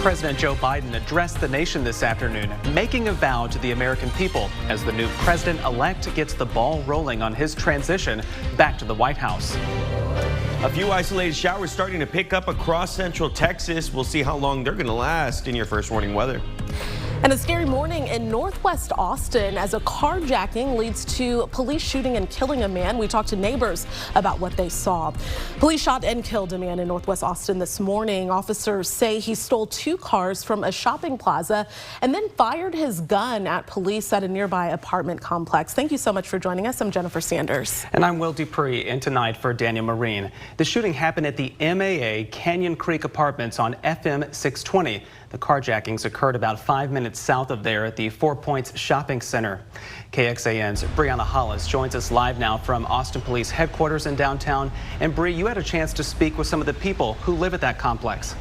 President Joe Biden addressed the nation this afternoon, making a vow to the American people as the new president-elect gets the ball rolling on his transition back to the White House. A few isolated showers starting to pick up across Central Texas. We'll see how long they're going to last in your first warning weather. And a scary morning in northwest Austin as a carjacking leads to police shooting and killing a man. We talked to neighbors about what they saw. Police shot and killed a man in northwest Austin this morning. Officers say he stole 2 cars from a shopping plaza and then fired his gun at police at a nearby apartment complex. Thank you so much for joining us. I'm Jennifer Sanders. And I'm Will Dupree, in tonight for Daniel Marine. The shooting happened at the MAA Canyon Creek Apartments on FM 620. The carjackings occurred about 5 minutes south of there at the 4 Points Shopping Center. KXAN's Brianna Hollis joins us live now from Austin Police Headquarters in downtown. And Bree, you had a chance to speak with some of the people who live at that complex.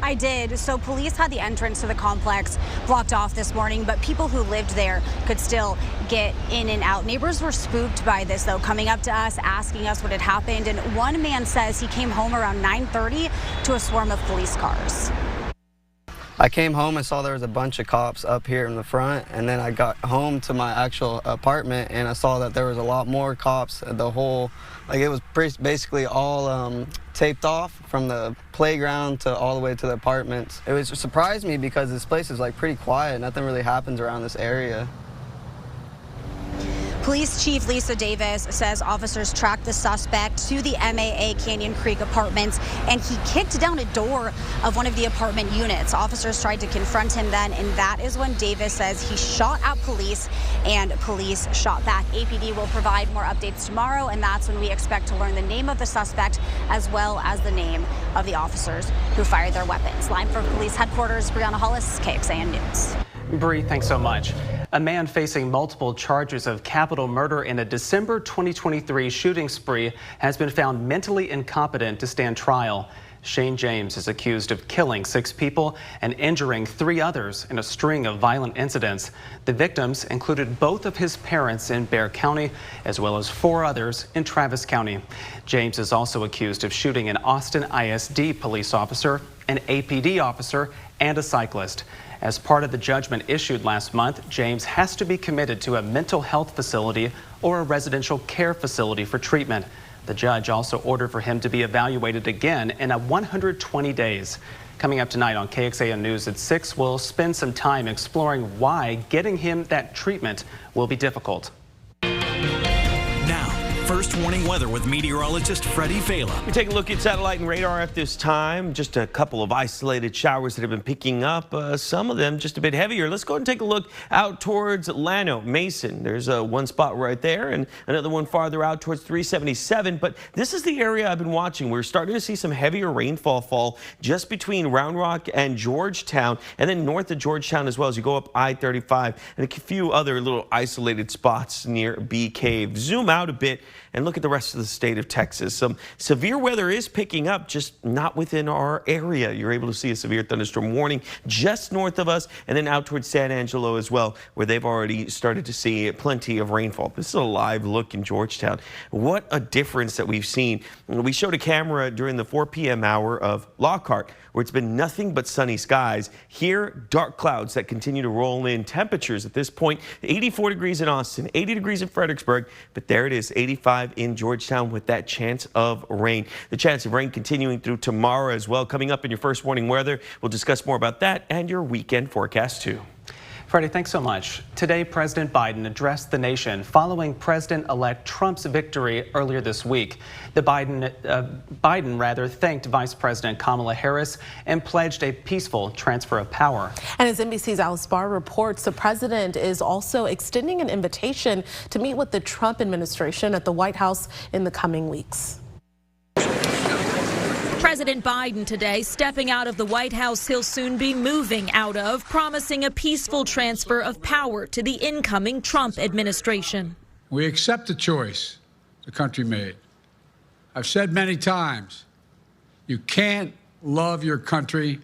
I did. So police had the entrance to the complex blocked off this morning, but people who lived there could still get in and out. Neighbors were spooked by this, though, coming up to us, asking us what had happened. And one man says he came home around 9:30 to a swarm of police cars. I came home and saw there was a bunch of cops up here in the front, and then I got home to my actual apartment and I saw that there was a lot more cops. The whole, it was basically all taped off from the playground to all the way to the apartments. It surprised me because this place is pretty quiet. Nothing really happens around this area. Police Chief Lisa Davis says officers tracked the suspect to the MAA Canyon Creek Apartments, and he kicked down a door of one of the apartment units. Officers tried to confront him then, and that is when Davis says he shot at police, and police shot back. APD will provide more updates tomorrow, and that's when we expect to learn the name of the suspect as well as the name of the officers who fired their weapons. Live from police headquarters, Brianna Hollis, KXAN News. Bree, thanks so much. A man facing multiple charges of capital murder in a December 2023 shooting spree has been found mentally incompetent to stand trial. Shane James is accused of killing 6 people and injuring 3 others in a string of violent incidents. The victims included both of his parents in Bexar County, as well as 4 others in Travis County. James is also accused of shooting an Austin ISD police officer, an APD officer, and a cyclist. As part of the judgment issued last month, James has to be committed to a mental health facility or a residential care facility for treatment. The judge also ordered for him to be evaluated again in 120 days. Coming up tonight on KXAN News at 6, we'll spend some time exploring why getting him that treatment will be difficult. Now, first warning weather with meteorologist Freddie Fela. We take a look at satellite and radar at this time. Just a couple of isolated showers that have been picking up. Some of them just a bit heavier. Let's go and take a look out towards Llano, Mason. There's one spot right there and another one farther out towards 377. But this is the area I've been watching. We're starting to see some heavier rainfall fall just between Round Rock and Georgetown, and then north of Georgetown as well as you go up I-35 and a few other little isolated spots near Bee Cave. Zoom out a bit and look at the rest of the state of Texas. Some severe weather is picking up, just not within our area. You're able to see a severe thunderstorm warning just north of us and then out towards San Angelo as well, where they've already started to see plenty of rainfall. This is a live look in Georgetown. What a difference that we've seen. We showed a camera during the 4 p.m. hour of Lockhart, where it's been nothing but sunny skies. Here, dark clouds that continue to roll in. Temperatures at this point, 84 degrees in Austin, 80 degrees in Fredericksburg, but there it is, 85 in Georgetown with that chance of rain. The chance of rain continuing through tomorrow as well. Coming up in your first warning weather, we'll discuss more about that and your weekend forecast too. Freddie, thanks so much. Today, President Biden addressed the nation following President-elect Trump's victory earlier this week. Biden thanked Vice President Kamala Harris and pledged a peaceful transfer of power. And as NBC's Alice Barr reports, the president is also extending an invitation to meet with the Trump administration at the White House in the coming weeks. President Biden today stepping out of the White House he'll soon be moving out of, promising a peaceful transfer of power to the incoming Trump administration. We accept the choice the country made. I've said many times, you can't love your country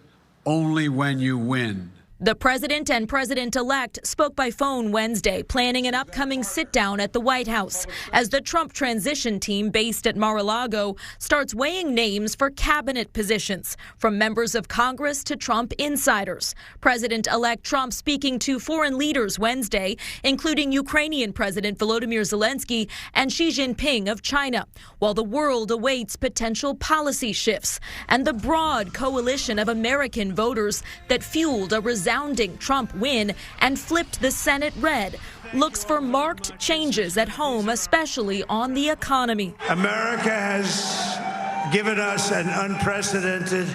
only when you win. The president and president-elect spoke by phone Wednesday, planning an upcoming sit-down at the White House as the Trump transition team based at Mar-a-Lago starts weighing names for cabinet positions, from members of Congress to Trump insiders. President-elect Trump speaking to foreign leaders Wednesday, including Ukrainian President Volodymyr Zelensky and Xi Jinping of China, while the world awaits potential policy shifts and the broad coalition of American voters that fueled a resounding Trump win and flipped the Senate red looks for marked changes at home, especially on the economy. America has given us an unprecedented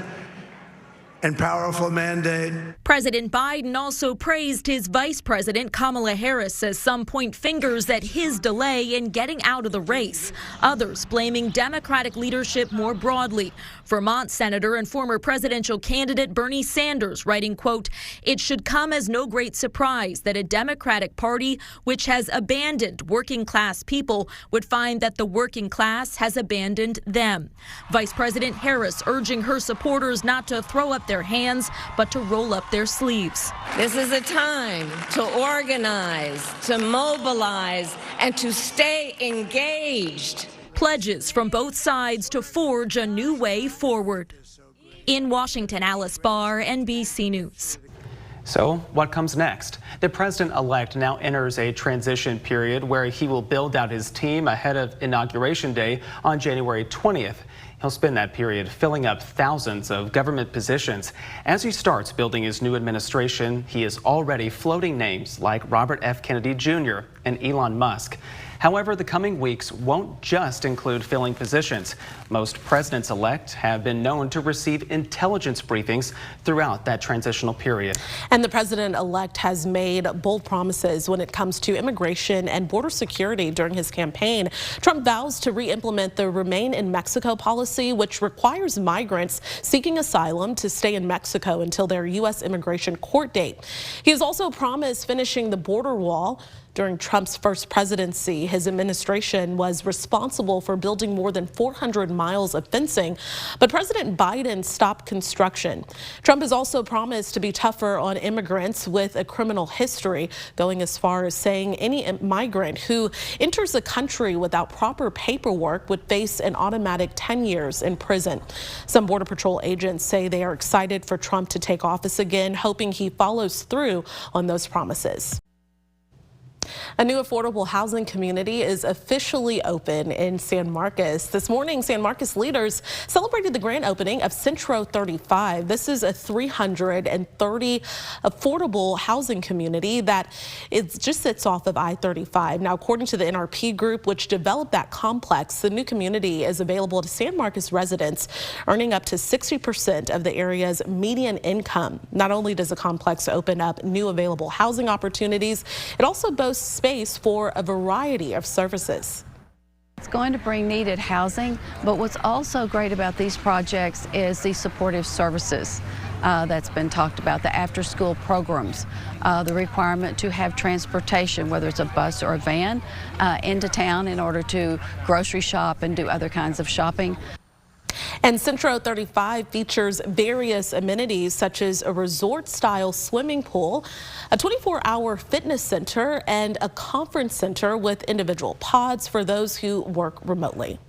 and powerful mandate. President Biden also praised his Vice President Kamala Harris as some point fingers at his delay in getting out of the race. Others blaming Democratic leadership more broadly. Vermont Senator and former presidential candidate Bernie Sanders writing, quote, "It should come as no great surprise that a Democratic Party which has abandoned working class people would find that the working class has abandoned them." Vice President Harris urging her supporters not to throw up their hands, but to roll up their sleeves. This is a time to organize, to mobilize, and to stay engaged. Pledges from both sides to forge a new way forward. In Washington, Alice Barr, NBC News. So what comes next? The president-elect now enters a transition period where he will build out his team ahead of Inauguration Day on January 20th. He'll spend that period filling up thousands of government positions. As he starts building his new administration, he is already floating names like Robert F. Kennedy Jr. and Elon Musk. However, the coming weeks won't just include filling positions. Most presidents-elect have been known to receive intelligence briefings throughout that transitional period. And the president-elect has made bold promises when it comes to immigration and border security during his campaign. Trump vows to re-implement the Remain in Mexico policy, which requires migrants seeking asylum to stay in Mexico until their U.S. immigration court date. He has also promised finishing the border wall. During Trump's first presidency, his administration was responsible for building more than 400 miles of fencing, but President Biden stopped construction. Trump has also promised to be tougher on immigrants with a criminal history, going as far as saying any migrant who enters the country without proper paperwork would face an automatic 10 years in prison. Some Border Patrol agents say they are excited for Trump to take office again, hoping he follows through on those promises. A new affordable housing community is officially open in San Marcos. This morning, San Marcos leaders celebrated the grand opening of Central 35. This is a 330 affordable housing community that just sits off of I-35. Now, according to the NRP group, which developed that complex, the new community is available to San Marcos residents earning up to 60% of the area's median income. Not only does the complex open up new available housing opportunities, it also boasts space for a variety of services. It's going to bring needed housing, but what's also great about these projects is the supportive services that's been talked about, the after-school programs, the requirement to have transportation, whether it's a bus or a van, into town in order to grocery shop and do other kinds of shopping. And Centro 35 features various amenities such as a resort-style swimming pool, a 24-hour fitness center, and a conference center with individual pods for those who work remotely.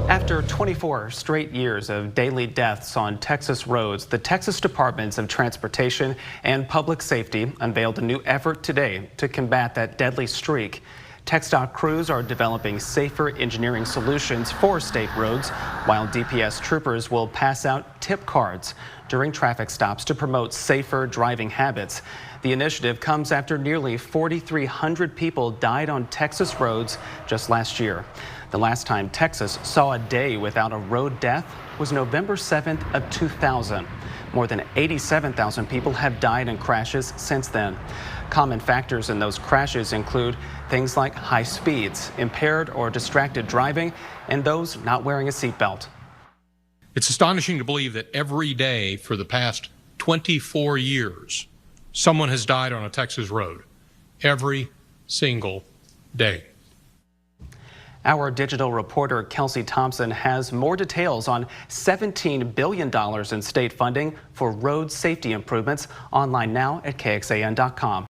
After 24 straight years of daily deaths on Texas roads, the Texas Departments of Transportation and Public Safety unveiled a new effort today to combat that deadly streak. TxDOT crews are developing safer engineering solutions for state roads, while DPS troopers will pass out tip cards during traffic stops to promote safer driving habits. The initiative comes after nearly 4,300 people died on Texas roads just last year. The last time Texas saw a day without a road death was November 7th of 2000. More than 87,000 people have died in crashes since then. Common factors in those crashes include things like high speeds, impaired or distracted driving, and those not wearing a seatbelt. It's astonishing to believe that every day for the past 24 years, someone has died on a Texas road. Every single day. Our digital reporter Kelsey Thompson has more details on $17 billion in state funding for road safety improvements. Online now at KXAN.com.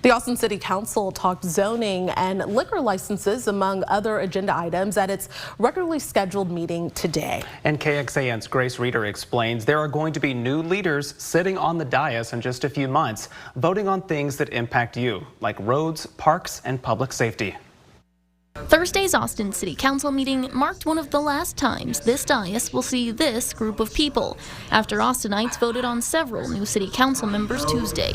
The Austin City Council talked zoning and liquor licenses, among other agenda items, at its regularly scheduled meeting today. And KXAN's Grace Reeder explains there are going to be new leaders sitting on the dais in just a few months, voting on things that impact you, like roads, parks, and public safety. Thursday's Austin City Council meeting marked one of the last times this dais will see this group of people, after Austinites voted on several new city council members Tuesday.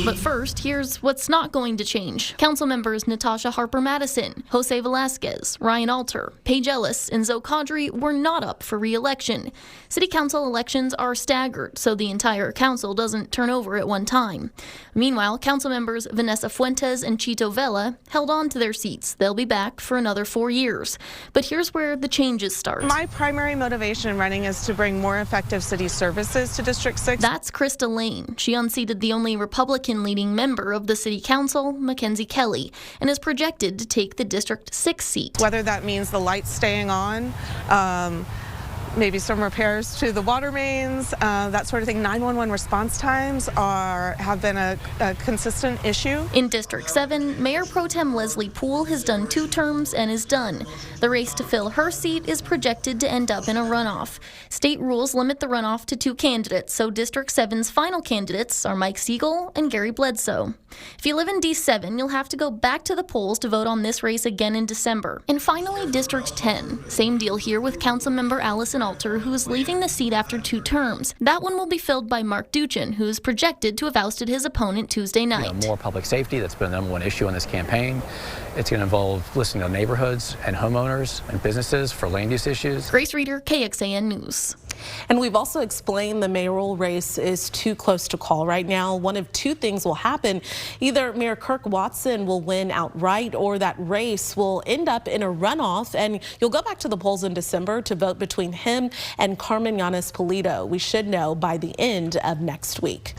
But first, here's what's not going to change. Council members Natasha Harper-Madison, Jose Velasquez, Ryan Alter, Paige Ellis, and Zoe Caudry were not up for re-election. City council elections are staggered, so the entire council doesn't turn over at one time. Meanwhile, council members Vanessa Fuentes and Chito Vela held on to their seats. They'll be back for another 4 years. But here's where the changes start. My primary motivation in running is to bring more effective city services to District 6. That's Krista Lane. She unseated the only Republican-leading member of the city council, Mackenzie Kelly, and is projected to take the District 6 seat. Whether that means the lights staying on, maybe some repairs to the water mains, that sort of thing. 911 response times have been a consistent issue. In District 7, Mayor Pro Tem Leslie Poole has done 2 terms and is done. The race to fill her seat is projected to end up in a runoff. State rules limit the runoff to 2 candidates, so District 7's final candidates are Mike Siegel and Gary Bledsoe. If you live in D7, you'll have to go back to the polls to vote on this race again in December. And finally, District 10. Same deal here with Councilmember Allison Alter, who is leaving the seat after 2 terms. That one will be filled by Mark Duchin, who is projected to have ousted his opponent Tuesday night. More public safety, that's been the #1 issue in this campaign. It's going to involve listening to neighborhoods and homeowners and businesses for land use issues. Grace Reeder, KXAN News. And we've also explained the mayoral race is too close to call right now. One of 2 things will happen. Either Mayor Kirk Watson will win outright, or that race will end up in a runoff, and you'll go back to the polls in December to vote between him and Carmen Yanis-Pulido. We should know by the end of next week.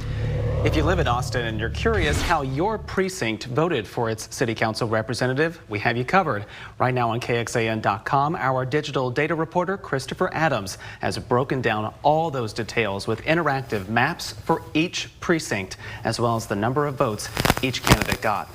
If you live in Austin and you're curious how your precinct voted for its city council representative, we have you covered. Right now on KXAN.com, our digital data reporter Christopher Adams has broken down all those details with interactive maps for each precinct, as well as the number of votes each candidate got.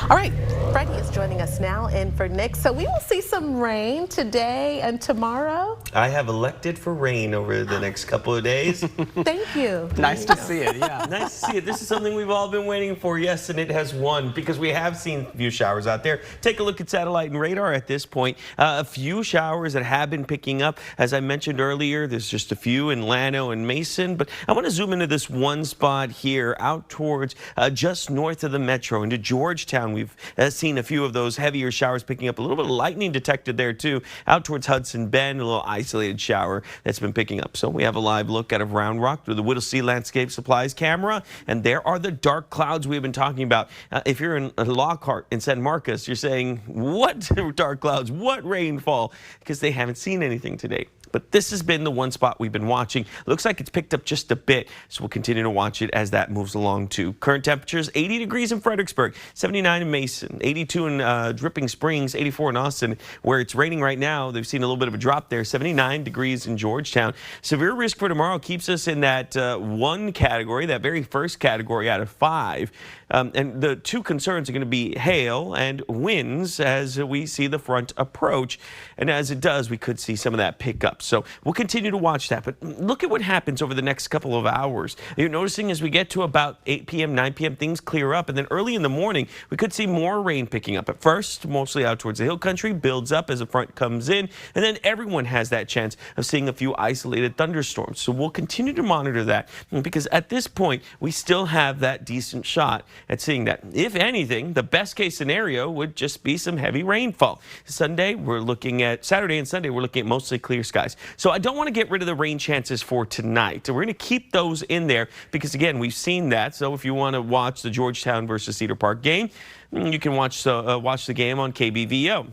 All right, Freddie is joining us now in for Nick. So we will see some rain today and tomorrow. I have elected for rain over the next couple of days. Thank you. Nice to see it, yeah. Nice to see it. This is something we've all been waiting for, yes, and it has won because we have seen a few showers out there. Take a look at satellite and radar at this point. A few showers that have been picking up. As I mentioned earlier, there's just a few in Llano and Mason, but I want to zoom into this one spot here out towards just north of the metro into Georgetown. We've seen a few of those heavier showers picking up. A little bit of lightning detected there too. Out towards Hudson Bend, a little isolated shower that's been picking up. So we have a live look out of Round Rock through the Whittlesey Landscape Supplies camera. And there are the dark clouds we've been talking about. If you're in Lockhart in San Marcos, you're saying, what dark clouds, what rainfall? Because they haven't seen anything today. But this has been the one spot we've been watching. Looks like it's picked up just a bit, so we'll continue to watch it as that moves along too. Current temperatures, 80 degrees in Fredericksburg, 79 in Mason, 82 in Dripping Springs, 84 in Austin. Where it's raining right now, they've seen a little bit of a drop there, 79 degrees in Georgetown. Severe risk for tomorrow keeps us in that 1 category, that very first category out of 5. And the 2 concerns are going to be hail and winds as we see the front approach. And as it does, we could see some of that pick up. So we'll continue to watch that. But look at what happens over the next couple of hours. You're noticing as we get to about 8 p.m., 9 p.m., things clear up. And then early in the morning, we could see more rain picking up. At first, mostly out towards the hill country, builds up as the front comes in. And then everyone has that chance of seeing a few isolated thunderstorms. So we'll continue to monitor that because at this point, we still have that decent shot at seeing that. If anything, the best case scenario would just be some heavy rainfall. Saturday and Sunday, we're looking at mostly clear skies. So I don't want to get rid of the rain chances for tonight. We're going to keep those in there because, again, we've seen that. So if you want to watch the Georgetown versus Cedar Park game, you can watch the game on KBVO.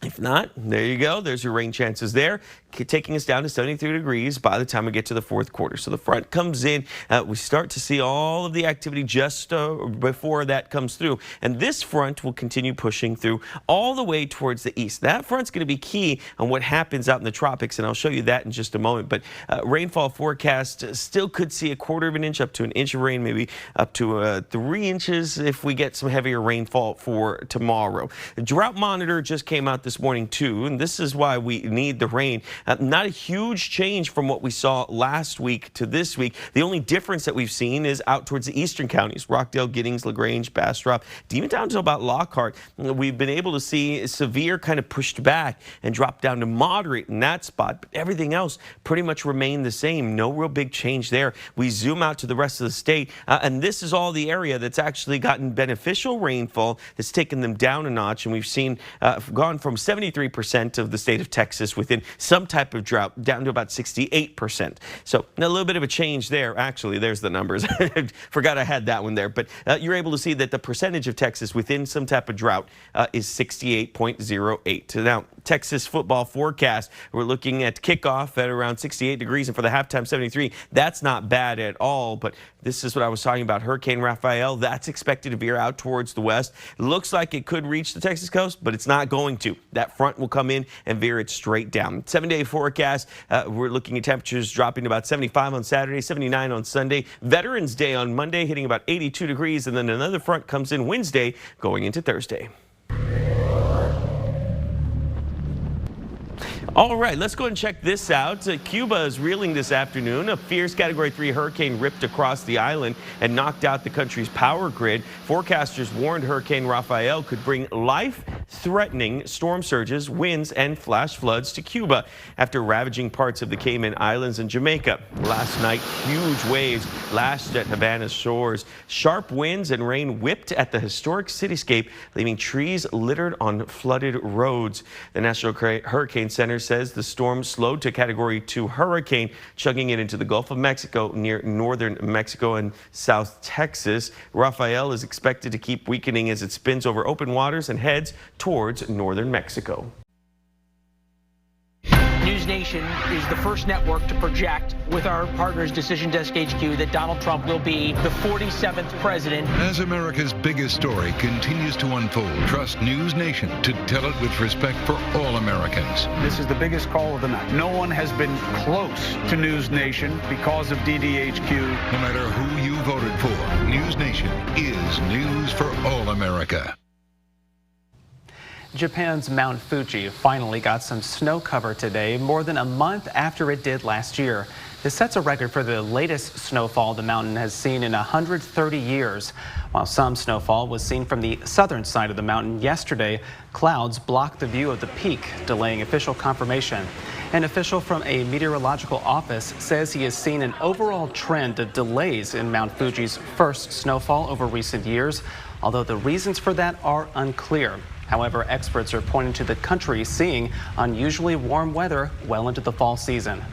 If not, there you go. There's your rain chances there, taking us down to 73 degrees by the time we get to the fourth quarter. So the front comes in. We start to see all of the activity just before that comes through. And this front will continue pushing through all the way towards the east. That front's going to be key on what happens out in the tropics, and I'll show you that in just a moment. But rainfall forecast still could see 1/4 of an inch up to an inch of rain, maybe up to 3 inches if we get some heavier rainfall for tomorrow. The drought monitor just came out this morning too, and this is why we need the rain. Not a huge change from what we saw last week to this week. The only difference that we've seen is out towards the eastern counties, Rockdale, Giddings, LaGrange, Bastrop, even down to about Lockhart. We've been able to see severe kind of pushed back and drop down to moderate in that spot, but everything else pretty much remained the same. No real big change there. We zoom out to the rest of the state, and this is all the area that's actually gotten beneficial rainfall that's taken them down a notch, and we've seen gone from 73% of the state of Texas within some type of drought down to about 68%. So a little bit of a change there. Actually, there's the numbers. Forgot I had that one there. But you're able to see that the percentage of Texas within some type of drought is 68.08. Now, Texas football forecast, we're looking at kickoff at around 68 degrees, and for the halftime 73. That's not bad at all, but this is what I was talking about. Hurricane Rafael, that's expected to veer out towards the west. Looks like it could reach the Texas coast, but it's not going to. That front will come in and veer it straight down. 7-day forecast, we're looking at temperatures dropping to about 75 on Saturday, 79 on Sunday. Veterans Day on Monday, hitting about 82 degrees, and then another front comes in Wednesday, going into Thursday. All right, let's go and check this out. Cuba is reeling this afternoon. A fierce Category 3 hurricane ripped across the island and knocked out the country's power grid. Forecasters warned Hurricane Rafael could bring life-threatening storm surges, winds, and flash floods to Cuba after ravaging parts of the Cayman Islands and Jamaica. Last night, huge waves lashed at Havana's shores. Sharp winds and rain whipped at the historic cityscape, leaving trees littered on flooded roads. The National Hurricane Center says the storm slowed to Category 2 hurricane, chugging it into the Gulf of Mexico near northern Mexico and South Texas. Rafael is expected to keep weakening as it spins over open waters and heads towards northern Mexico. News Nation is the first network to project with our partners Decision Desk HQ that Donald Trump will be the 47th president. As America's biggest story continues to unfold, trust News Nation to tell it with respect for all Americans. This is the biggest call of the night. No one has been close to News Nation because of DDHQ. No matter who you voted for, News Nation is news for all America. Japan's Mount Fuji finally got some snow cover today, more than a month after it did last year. This sets a record for the latest snowfall the mountain has seen in 130 years. While some snowfall was seen from the southern side of the mountain yesterday, clouds blocked the view of the peak, delaying official confirmation. An official from a meteorological office says he has seen an overall trend of delays in Mount Fuji's first snowfall over recent years, although the reasons for that are unclear. However, experts are pointing to the country seeing unusually warm weather well into the fall season.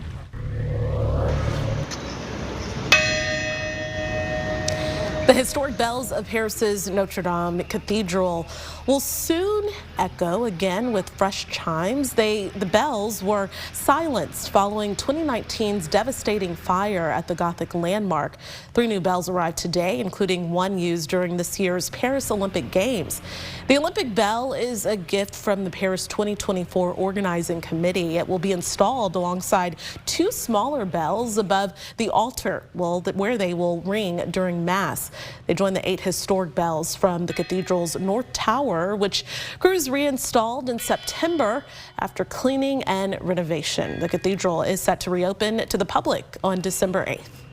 The historic bells of Paris's Notre Dame Cathedral will soon echo again with fresh chimes. The bells were silenced following 2019's devastating fire at the Gothic landmark. 3 new bells arrived today, including one used during this year's Paris Olympic Games. The Olympic bell is a gift from the Paris 2024 organizing committee. It will be installed alongside 2 smaller bells above the altar, where they will ring during Mass. They join the 8 historic bells from the cathedral's North Tower, which crews reinstalled in September after cleaning and renovation. The cathedral is set to reopen to the public on December 8th.